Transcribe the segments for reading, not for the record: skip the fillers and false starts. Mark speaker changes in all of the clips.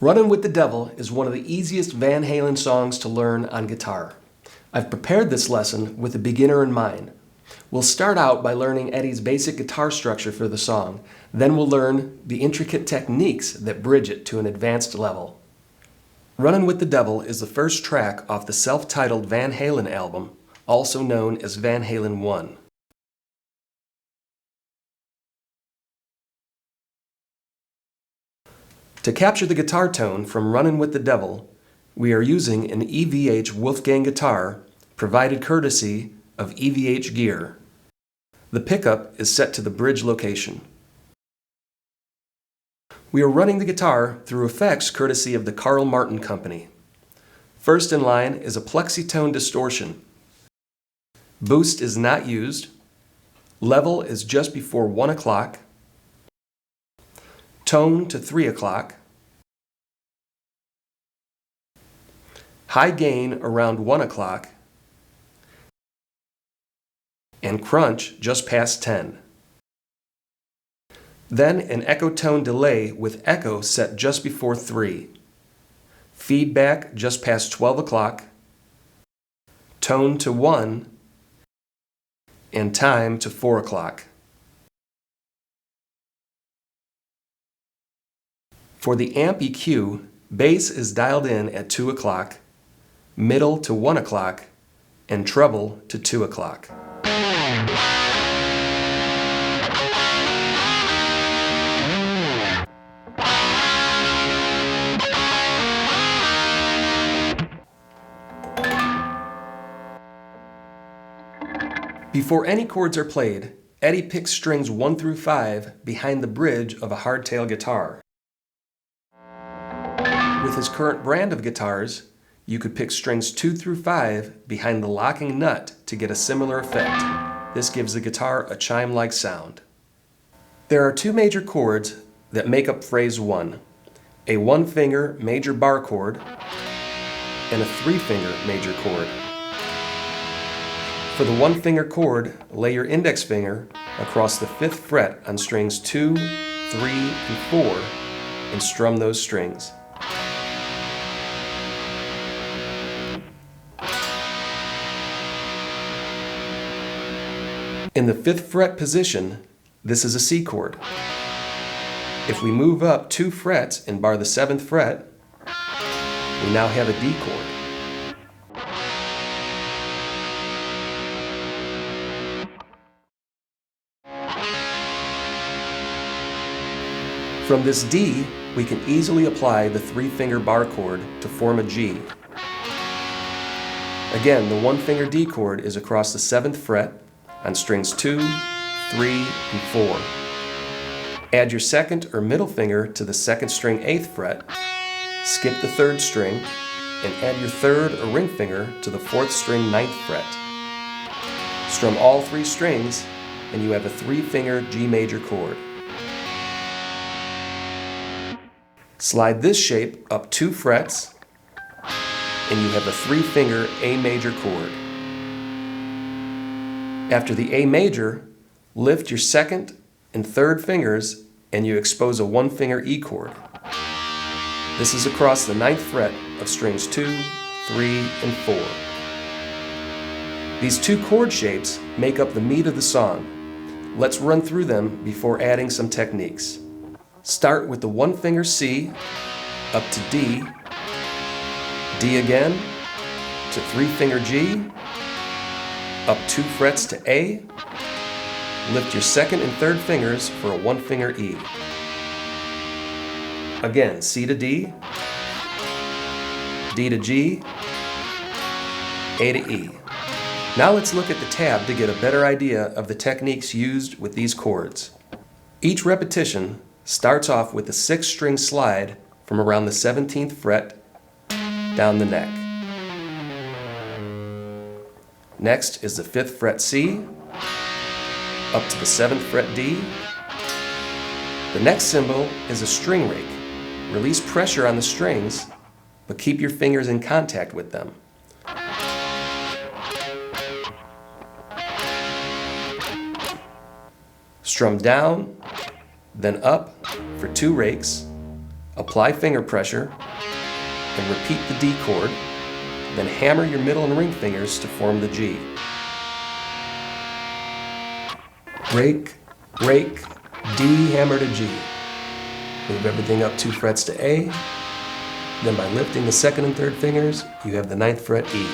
Speaker 1: Runnin' with the Devil is one of the easiest Van Halen songs to learn on guitar. I've prepared this lesson with a beginner in mind. We'll start out by learning Eddie's basic guitar structure for the song, then we'll learn the intricate techniques that bridge it to an advanced level. Runnin' with the Devil is the first track off the self-titled Van Halen album, also known as Van Halen 1. To capture the guitar tone from Runnin' with the Devil, we are using an EVH Wolfgang guitar provided courtesy of EVH gear. The pickup is set to the bridge location. We are running the guitar through effects courtesy of the Carl Martin Company. First in line is a plexitone distortion. Boost is not used. Level is just before 1 o'clock. Tone to 3 o'clock. High gain around 1 o'clock. And crunch just past 10. Then an echo tone delay with echo set just before 3. Feedback just past 12 o'clock. Tone to 1. And time to 4 o'clock. For the amp EQ, bass is dialed in at 2 o'clock, middle to 1 o'clock, and treble to 2 o'clock. Before any chords are played, Eddie picks strings 1 through 5 behind the bridge of a hardtail guitar. With his current brand of guitars, you could pick strings 2 through 5 behind the locking nut to get a similar effect. This gives the guitar a chime-like sound. There are 2 major chords that make up phrase 1, a 1-finger major bar chord and a 3-finger major chord. For the 1-finger chord, lay your index finger across the 5th fret on strings 2, 3, and 4 and strum those strings. In the 5th fret position, this is a C chord. If we move up 2 frets and bar the 7th fret, we now have a D chord. From this D, we can easily apply the 3-finger bar chord to form a G. Again, the 1-finger D chord is across the 7th fret on strings 2, 3, and 4. Add your 2nd or middle finger to the 2nd string 8th fret, skip the 3rd string, and add your 3rd or ring finger to the 4th string 9th fret. Strum all 3 strings, and you have a 3-finger G major chord. Slide this shape up 2 frets, and you have a 3-finger A major chord. After the A major, lift your 2nd and 3rd fingers and you expose a 1-finger E chord. This is across the 9th fret of strings 2, 3, and 4. These 2 chord shapes make up the meat of the song. Let's run through them before adding some techniques. Start with the 1-finger C up to D, D again, to 3-finger G, up 2 frets to A, lift your 2nd and 3rd fingers for a 1-finger E. Again, C to D, D to G, A to E. Now let's look at the tab to get a better idea of the techniques used with these chords. Each repetition starts off with a 6-string slide from around the 17th fret down the neck. Next is the 5th fret C, up to the 7th fret D. The next symbol is a string rake. Release pressure on the strings, but keep your fingers in contact with them. Strum down, then up for 2 rakes, Apply finger pressure and repeat the D chord, then hammer your middle and ring fingers to form the G. Rake, rake, D, hammer to G. Move everything up 2 frets to A. Then by lifting the 2nd and 3rd fingers, you have the 9th fret E.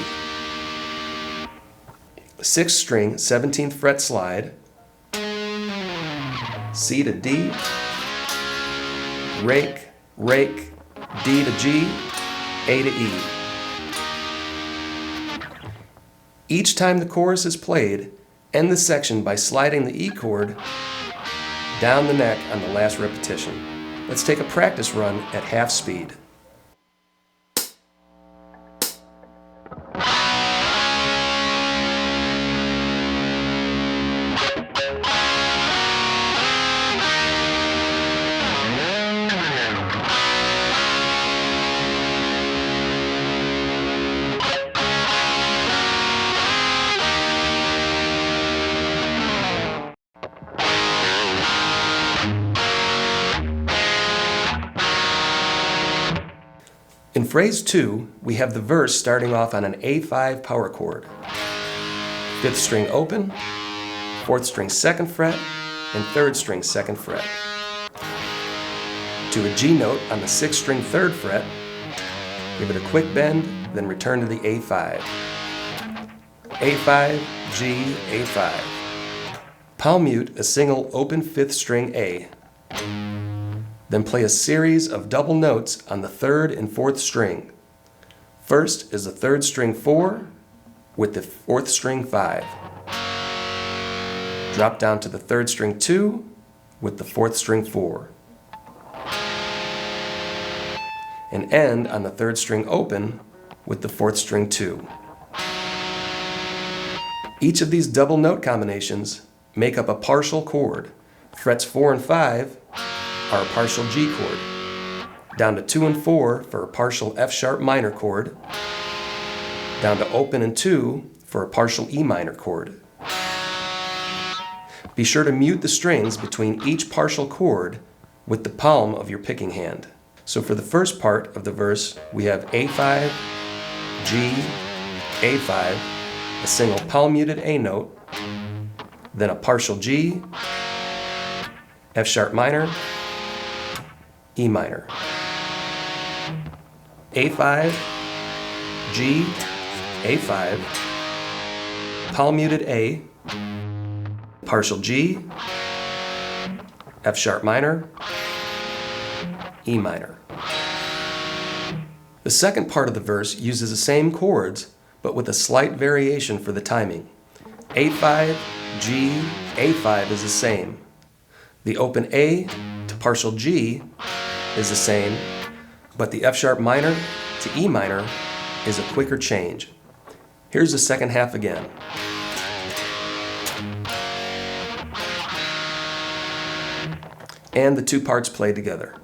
Speaker 1: 6th string, 17th fret slide. C to D. Rake, rake, D to G, A to E. Each time the chorus is played, end the section by sliding the E chord down the neck on the last repetition. Let's take a practice run at half speed. In phrase 2, we have the verse starting off on an A5 power chord. 5th string open, 4th string 2nd fret, and 3rd string 2nd fret. To a G note on the 6th string 3rd fret, give it a quick bend, then return to the A5. A5, G, A5. Palm mute a single open 5th string A. Then play a series of double notes on the 3rd and 4th string. First is the 3rd string 4 with the 4th string 5. Drop down to the 3rd string 2 with the 4th string 4. And end on the 3rd string open with the 4th string 2. Each of these double note combinations make up a partial chord. Frets 4 and 5 are a partial G chord, down to 2 and 4 for a partial F sharp minor chord, down to open and 2 for a partial E minor chord. Be sure to mute the strings between each partial chord with the palm of your picking hand. So for the first part of the verse, we have A5, G, A5, a single palm muted A note, then a partial G, F sharp minor, E minor. A5, G, A5, palm muted A, partial G, F sharp minor, E minor. The second part of the verse uses the same chords, but with a slight variation for the timing. A5, G, A5 is the same. The open A to partial G is the same, but the F sharp minor to E minor is a quicker change. Here's the second half again. And the two parts play together.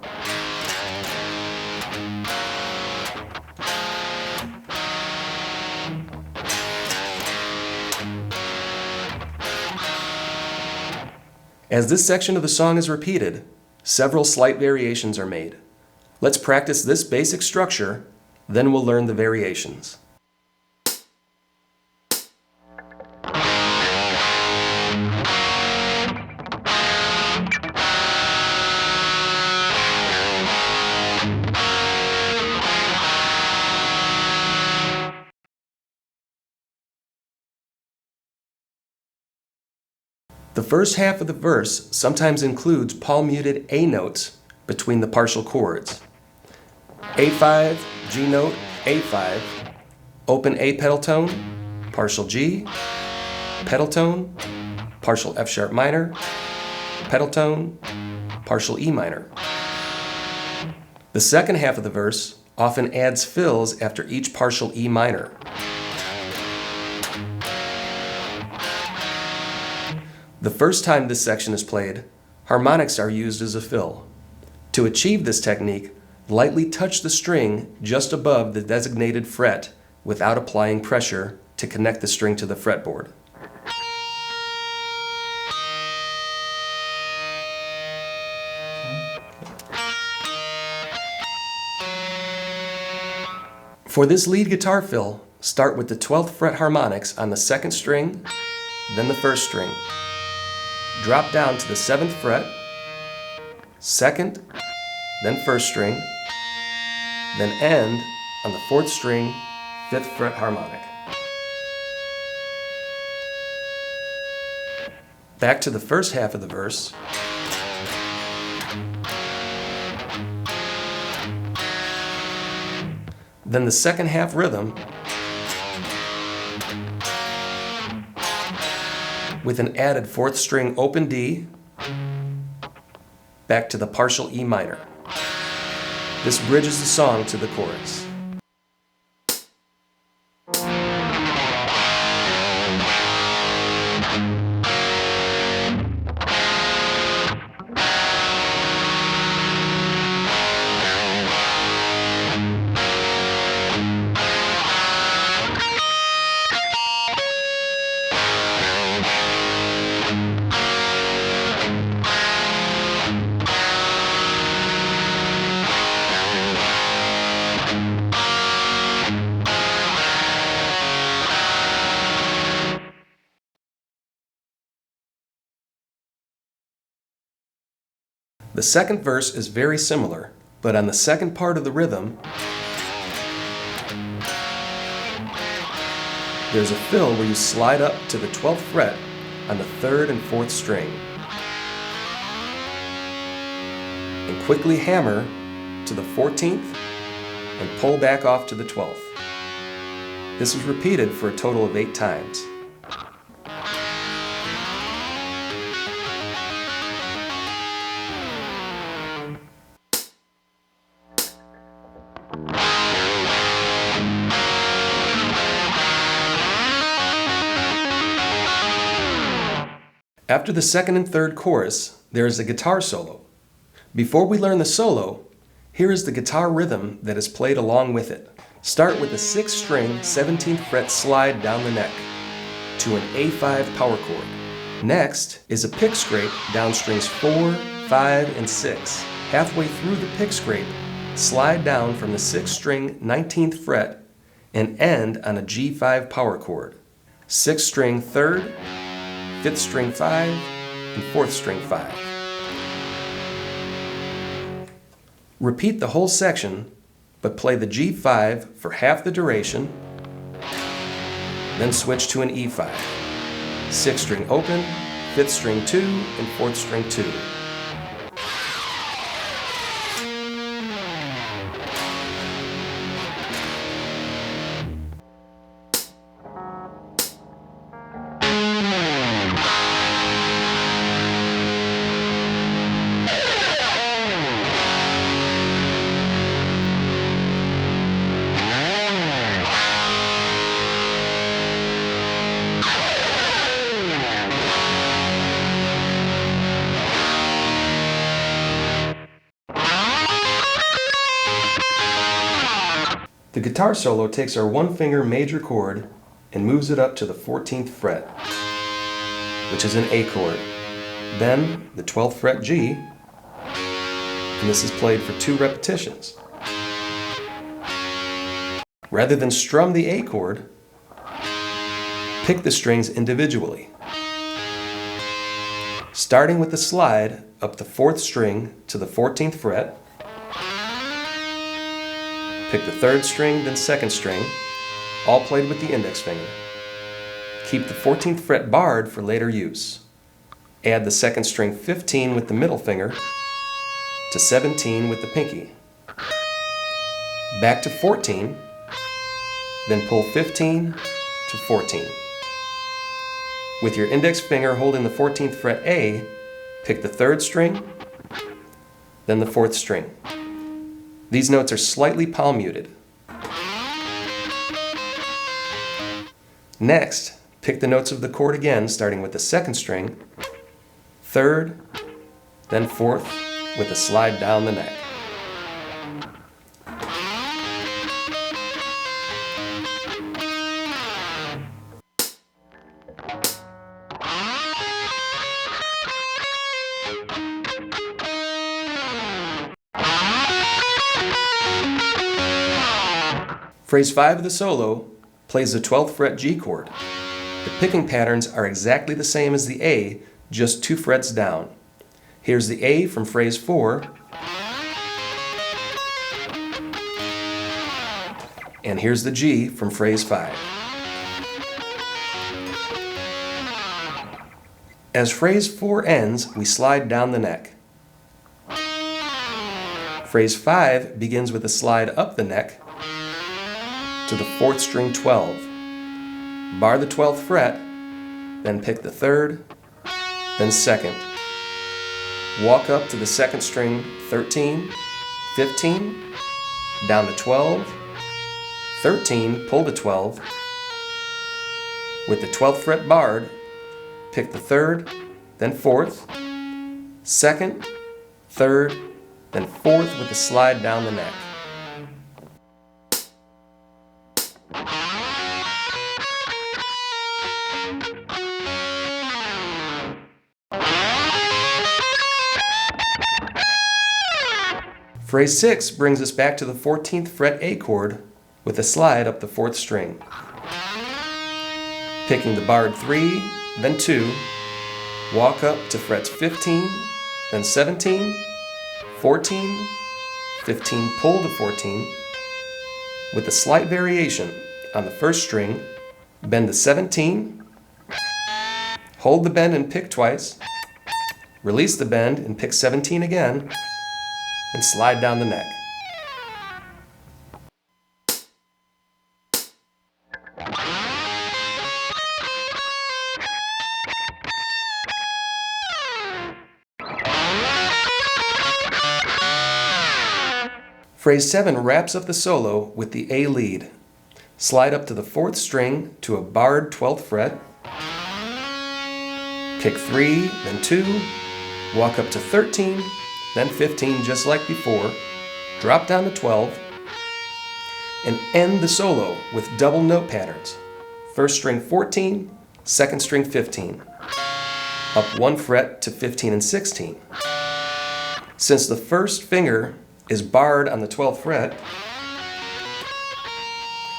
Speaker 1: As this section of the song is repeated, several slight variations are made. Let's practice this basic structure, then we'll learn the variations. The first half of the verse sometimes includes palm muted A notes between the partial chords. A5, G note, A5, open A pedal tone, partial G, pedal tone, partial F sharp minor, pedal tone, partial E minor. The second half of the verse often adds fills after each partial E minor. The first time this section is played, harmonics are used as a fill. To achieve this technique, lightly touch the string just above the designated fret without applying pressure to connect the string to the fretboard. For this lead guitar fill, start with the 12th fret harmonics on the 2nd string, then the 1st string. Drop down to the 7th fret, 2nd, then 1st string, then end on the 4th string, 5th fret harmonic. Back to the first half of the verse. Then the second half rhythm with an added 4th string open D, back to the partial E minor. This bridges the song to the chorus. The second verse is very similar, but on the second part of the rhythm, there's a fill where you slide up to the 12th fret on the 3rd and 4th string, and quickly hammer to the 14th and pull back off to the 12th. This is repeated for a total of 8 times. After the second and third chorus, there is a guitar solo. Before we learn the solo, here is the guitar rhythm that is played along with it. Start with a 6th string 17th fret slide down the neck to an A5 power chord. Next is a pick scrape down strings 4, 5, and 6. Halfway through the pick scrape, slide down from the 6th string 19th fret and end on a G5 power chord. 6th string 3rd, 5th string 5, and 4th string 5. Repeat the whole section, but play the G5 for half the duration, then switch to an E5. 6th string open, 5th string 2, and 4th string 2. The guitar solo takes our 1-finger major chord and moves it up to the 14th fret, which is an A chord. Then the 12th fret G, and this is played for 2 repetitions. Rather than strum the A chord, pick the strings individually. Starting with the slide up the 4th string to the 14th fret, pick the 3rd string, then 2nd string, all played with the index finger. Keep the 14th fret barred for later use. Add the 2nd string 15 with the middle finger to 17 with the pinky. Back to 14, then pull 15 to 14. With your index finger holding the 14th fret A, pick the 3rd string, then the 4th string. These notes are slightly palm muted. Next, pick the notes of the chord again, starting with the 2nd string, 3rd, then 4th, with a slide down the neck. Phrase 5 of the solo plays the 12th fret G chord. The picking patterns are exactly the same as the A, just 2 frets down. Here's the A from phrase 4, and here's the G from phrase 5. As phrase 4 ends, we slide down the neck. Phrase 5 begins with a slide up the neck to the 4th string 12. Bar the 12th fret, then pick the 3rd, then 2nd. Walk up to the 2nd string 13, 15, down to 12, 13, pull to 12. With the 12th fret barred, pick the 3rd, then 4th, 2nd, 3rd, then 4th with a slide down the neck. Phrase 6 brings us back to the 14th fret A chord with a slide up the 4th string. Picking the barred 3, then 2, walk up to frets 15, then 17, 14, 15, pull to 14. With a slight variation on the 1st string, bend the 17, hold the bend and pick twice, release the bend and pick 17 again, and slide down the neck. Phrase 7 wraps up the solo with the A lead. Slide up to the 4th string to a barred 12th fret, pick 3, then 2, walk up to 13, then 15 just like before, drop down to 12, and end the solo with double note patterns. 1st string 14, 2nd string 15, up 1 fret to 15 and 16. Since the 1st finger is barred on the 12th fret,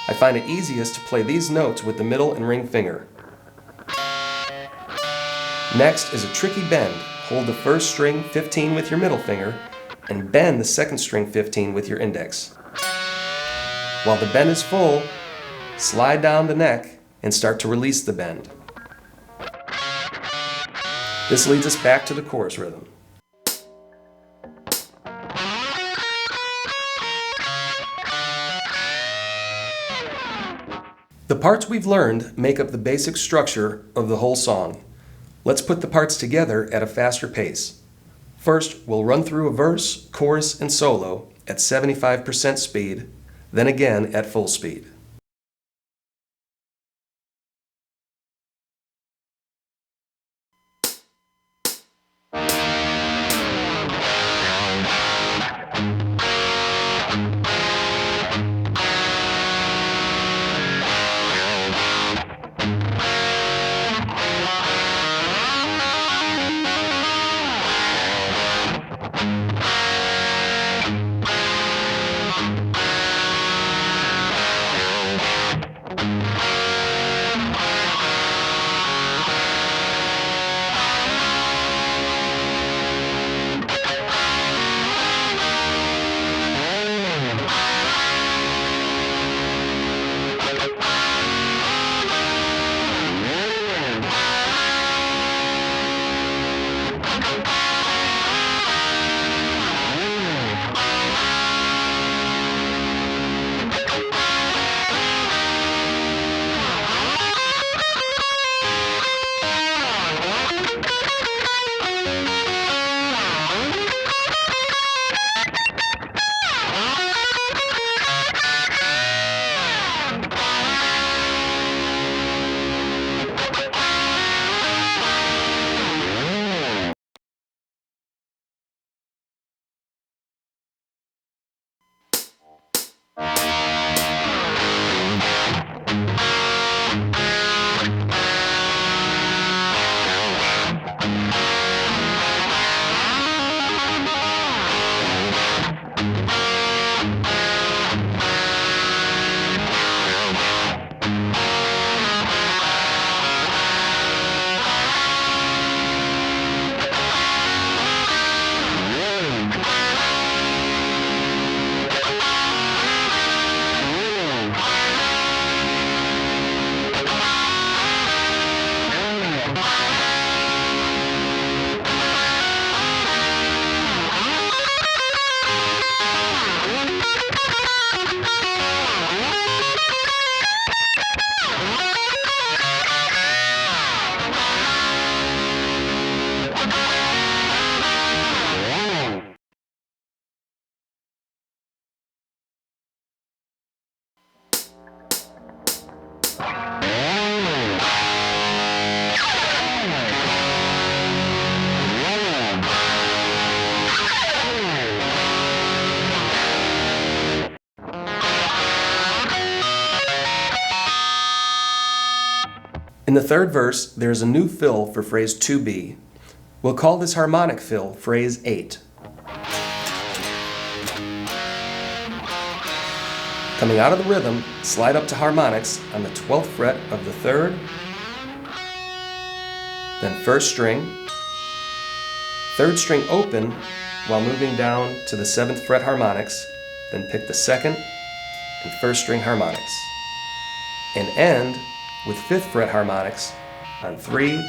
Speaker 1: I find it easiest to play these notes with the middle and ring finger. Next is a tricky bend. Hold the 1st string 15 with your middle finger and bend the 2nd string 15 with your index. While the bend is full, slide down the neck and start to release the bend. This leads us back to the chorus rhythm. The parts we've learned make up the basic structure of the whole song. Let's put the parts together at a faster pace. First, we'll run through a verse, chorus, and solo at 75% speed, then again at full speed. In the third verse, there is a new fill for phrase 2b. We'll call this harmonic fill phrase 8. Coming out of the rhythm, slide up to harmonics on the 12th fret of the 3rd, then 1st string, 3rd string open while moving down to the 7th fret harmonics, then pick the 2nd and 1st string harmonics, and end with 5th fret harmonics on 3,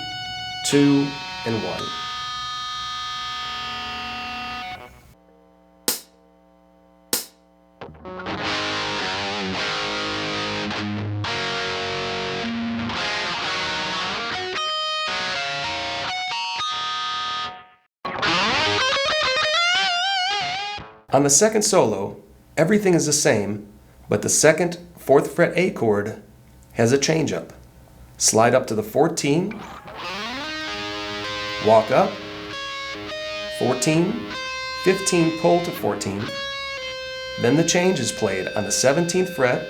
Speaker 1: 2, and 1. On the second solo, everything is the same, but the 2nd, 4th fret A chord has a change up. Slide up to the 14, walk up, 14, 15 pull to 14, then the change is played on the 17th fret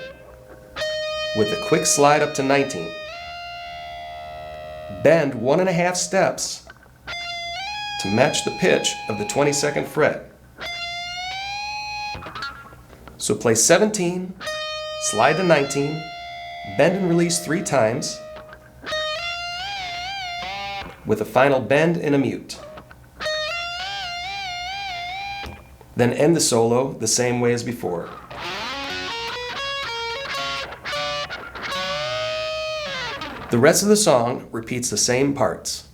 Speaker 1: with a quick slide up to 19. Bend 1.5 steps to match the pitch of the 22nd fret. So play 17, slide to 19, bend and release 3 times, with a final bend and a mute. Then end the solo the same way as before. The rest of the song repeats the same parts.